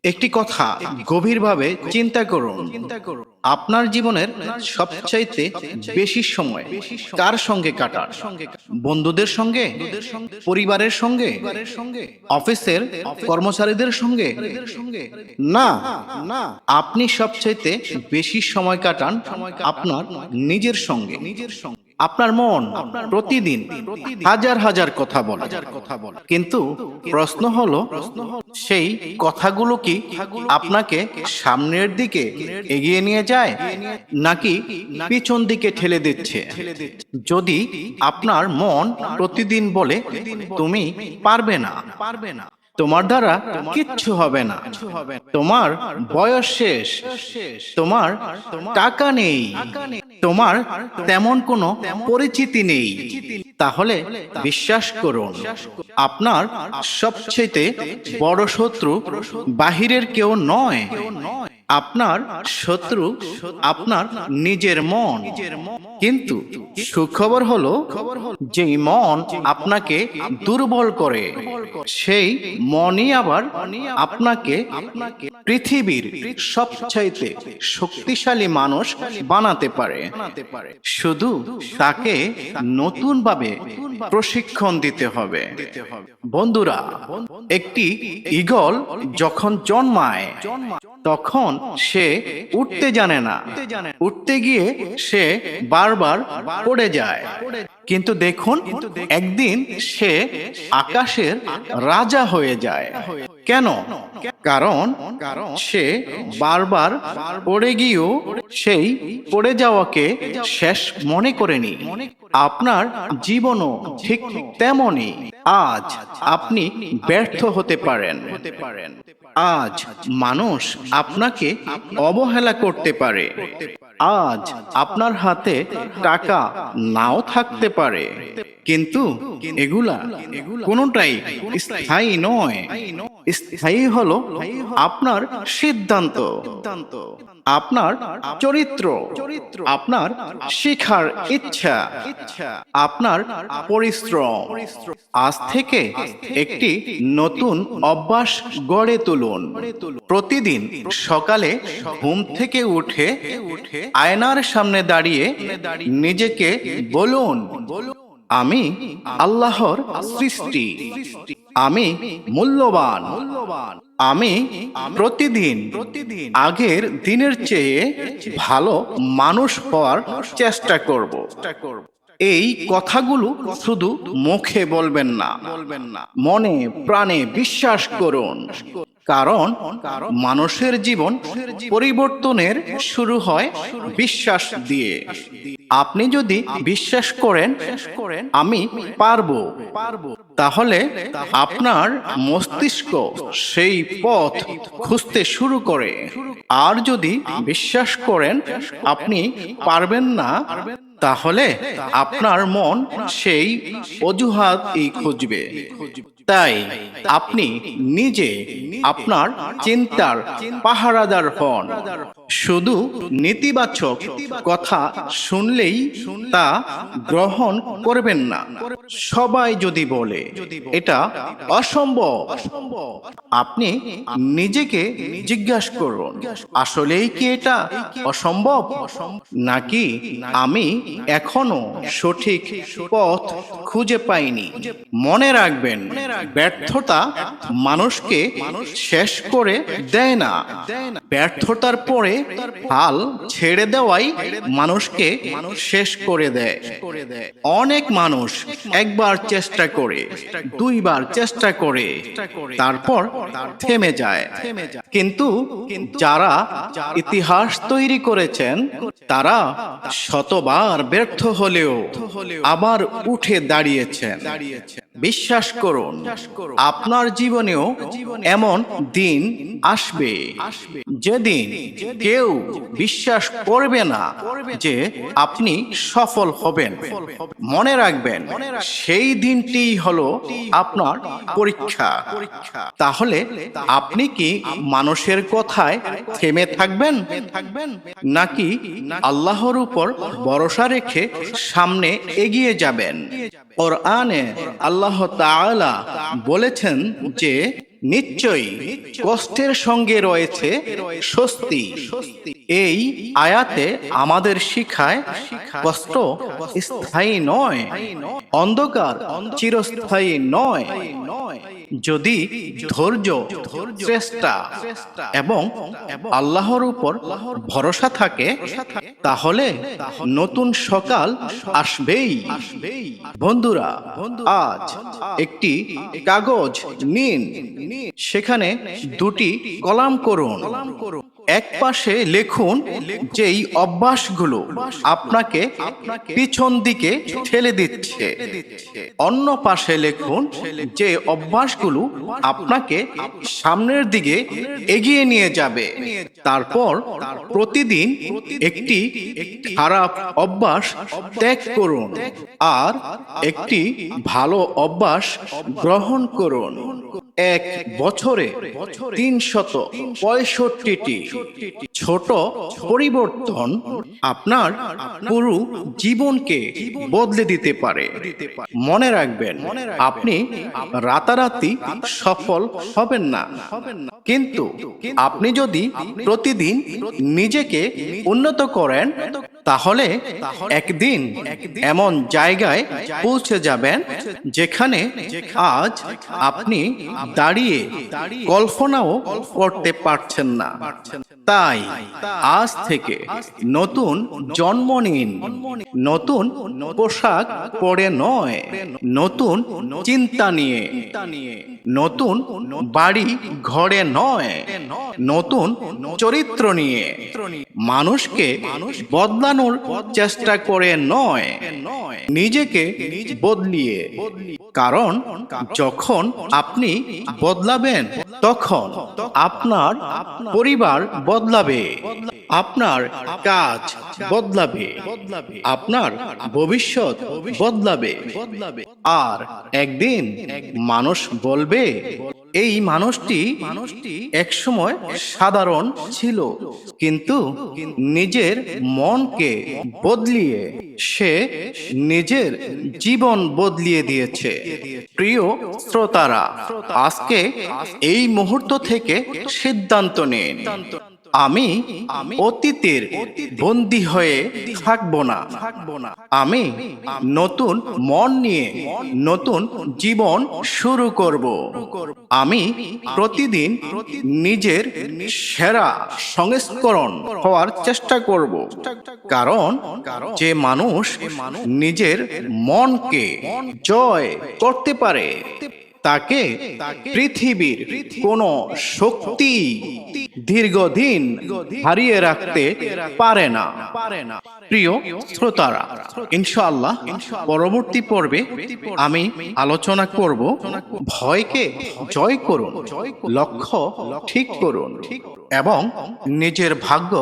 একটি কথা গভীরভাবে চিন্তা করুন। আপনার জীবনের সবচাইতে বেশি সময় কার সঙ্গে কাটান? বন্ধুদের সঙ্গে, পরিবারের সঙ্গে, অফিসের কর্মচারীদের সঙ্গে? না, আপনি সবচাইতে বেশি সময় কাটান আপনার নিজের সঙ্গে। আপনার মন প্রতিদিন হাজার হাজার কথা বলে, কিন্তু প্রশ্ন হলো, সেই কথাগুলো কি আপনাকে সামনের দিকে এগিয়ে নিয়ে যায় নাকি পিছন দিকে ঠেলে দিচ্ছে? যদি আপনার মন প্রতিদিন বলে তুমি পারবে না, তোমার দ্বারা কিচ্ছু হবে না, তোমার বয়স শেষ, তোমার টাকা নেই, তোমার তেমন কোনো পরিচিতি নেই, তাহলে বিশ্বাস করুন, আপনার সবচেয়ে বড় শত্রু বাহিরের কেউ নয়। আপনার শত্রু আপনার নিজের মন। কিন্তু সুখবর হলো, যেই মন আপনাকে দুর্বল করে, সেই মনই আবার আপনাকে পৃথিবীর সবচাইতে শক্তিশালী মানুষ বানাতে পারে। শুধু তাকে নতুন ভাবে প্রশিক্ষণ দিতে হবে। বন্ধুরা, একটি ঈগল যখন জন্মায় তখন সে উঠতে জানে না, উঠতে গিয়ে সে বারবার পড়ে যায়। কিন্তু দেখুন, একদিন সে আকাশের রাজা হয়ে যায়। কেন? কারণ সে বারবার পড়ে গিয়েও সেই পড়ে যাওয়াকে শেষ মনে করেনি। আপনার জীবনও ঠিক তেমনই। আজ আপনি ব্যর্থ হতে পারেন, আজ মানুষ আপনাকে অবহেলা করতে পারে, আজ আপনার হাতে টাকা নাও থাকতে পারে, কিন্তু এগুলা কোনোটাই স্থায়ী নয়। স্থায়ী হলো আপনার সিদ্ধান্ত, আপনার চরিত্র, আপনার শিখার ইচ্ছা, আপনার পরিশ্রম। আজ থেকে একটি নতুন অভ্যাস গড়ে তুলুন। প্রতিদিন সকালে ঘুম থেকে উঠে আয়নার সামনে দাঁড়িয়ে নিজেকে বলুন, আমি আল্লাহর সৃষ্টি, আমি মূল্যবান, আমি প্রতিদিন আগের দিনের চেয়ে ভালো মানুষ হওয়ার চেষ্টা করব। এই কথাগুলো শুধু মুখে বলবেন না, মনে প্রাণে বিশ্বাস করুন। কারণ মানুষের জীবন পরিবর্তনের শুরু হয় বিশ্বাস দিয়ে। আপনি যদি বিশ্বাস করেন আমি পারবো, তাহলে আপনার মস্তিষ্ক সেই পথ খুঁজতে শুরু করে। আর যদি বিশ্বাস করেন আপনি পারবেন না, তাহলে আপনার মন সেই অজুহাতই খুঁজবে। তাই আপনি নিজে আপনার চিন্তার পাহারাদার হন। শুধু নেতিবাচক কথা শুনলেই তা গ্রহণ করবেন না। সবাই যদি বলে এটা অসম্ভব, আপনি নিজেকে জিজ্ঞাসা করুন, আসলেই কি এটা অসম্ভব, নাকি আমি এখনো সঠিক পথ খুঁজে পাইনি? মনে রাখবেন, ব্যর্থতা মানুষকে শেষ করে দেয় না, ব্যর্থতার পরে হাল ছেড়ে দেওয়াই মানুষকে শেষ করে দেয়। অনেক মানুষ একবার চেষ্টা করে, দুইবার চেষ্টা করে, তারপর থেমে যায়। কিন্তু যারা ইতিহাস তৈরি করেছেন, তারা শতবার ব্যর্থ হলেও আবার উঠে দাঁড়িয়েছেন। বিশ্বাস করুন, আপনার জীবনেও এমন দিন আসবে যেদিন কেউ বিশ্বাস করবে না যে আপনি সফল হবেন। মনে রাখবেন, সেই দিনটি হলো আপনার পরীক্ষা। তাহলে আপনি কি মানুষের কথায় থেমে থাকবেন, নাকি আল্লাহর উপর ভরসা রেখে সামনে এগিয়ে যাবেন? কোরআনে আল্লাহ তাআলা বলেছেন যে নিশ্চয়ই কষ্টের সঙ্গে রয়েছে স্বস্তি। এই আয়াতে আমাদের শিখায় কষ্ট স্থায়ী নয়, অন্ধকার চিরস্থায়ী নয়। যদি ধৈর্য, চেষ্টা এবং আল্লাহর উপর ভরসা থাকে তাহলে নতুন সকাল আসবেই। বন্ধুরা, আজ একটি কাগজ নিন, সেখানে দুটি কলাম করুন। এক পাশে লিখুন যেই অভ্যাসগুলো আপনাকে পিছন দিকে ঠেলে দিচ্ছে, অন্য পাশে লিখুন যে অভ্যাসগুলো আপনাকে সামনের দিকে এগিয়ে নিয়ে যাবে। তারপর প্রতিদিন একটি খারাপ অভ্যাস ত্যাগ করুন আর একটি ভালো অভ্যাস গ্রহণ করুন। এক বছরে 365টি ছোট পরিবর্তন আপনার পুরো জীবনকে বদলে দিতে পারে। মনে রাখবেন, আপনি রাতারাতি সফল হবেন না, কিন্তু আপনি যদি প্রতিদিন নিজেকে উন্নত করেন তাহলে একদিন এমন জায়গায় পৌঁছে যাবেন যেখানে আজ আপনি দাঁড়িয়ে কল্পনাও করতে পারছেন না। তাই আজ থেকে নতুন জন্ম নিন, নতুন পোশাক পরে নয়, নতুন চিন্তা নিয়ে, নতুন বাড়ি ঘরে নয়, নতুন চরিত্র নিয়ে। মানুষকে বদলানোর চেষ্টা করে নয়, নিজেকে বদলিয়ে। কারণ যখন আপনি বদলাবেন তখন আপনার পরিবার বদলাবে, আপনার কাজ বদলাবে, আপনার ভবিষ্যৎ বদলাবে। আর একদিন মানুষ বলবে, এই মানুষটি একসময় সাধারণ ছিল, কিন্তু নিজের মনকে বদলিয়ে সে নিজের জীবন বদলিয়ে দিয়েছে। প্রিয় শ্রোতারা, আজকে এই মুহূর্ত থেকে সিদ্ধান্ত নিন, আমি অতীতের বন্দী হয়ে থাকবো না। আমি নতুন মন নিয়ে নতুন জীবন শুরু করব। আমি প্রতিদিন নিজের সেরা সংস্করণ হওয়ার চেষ্টা করব। কারণ যে মানুষ নিজের মনকে জয় করতে পারে তাকে পৃথিবীর কোনো শক্তি দীর্ঘদিন হারিয়ে রাখতে পারে না। প্রিয় শ্রোতারা, ইনশাআল্লাহ পরবর্তী পর্বে আমি আলোচনা করব ভয়কে জয় করুন, লক্ষ্য ঠিক করুন এবং নিজের ভাগ্য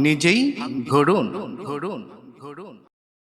নিজেই গড়ুন।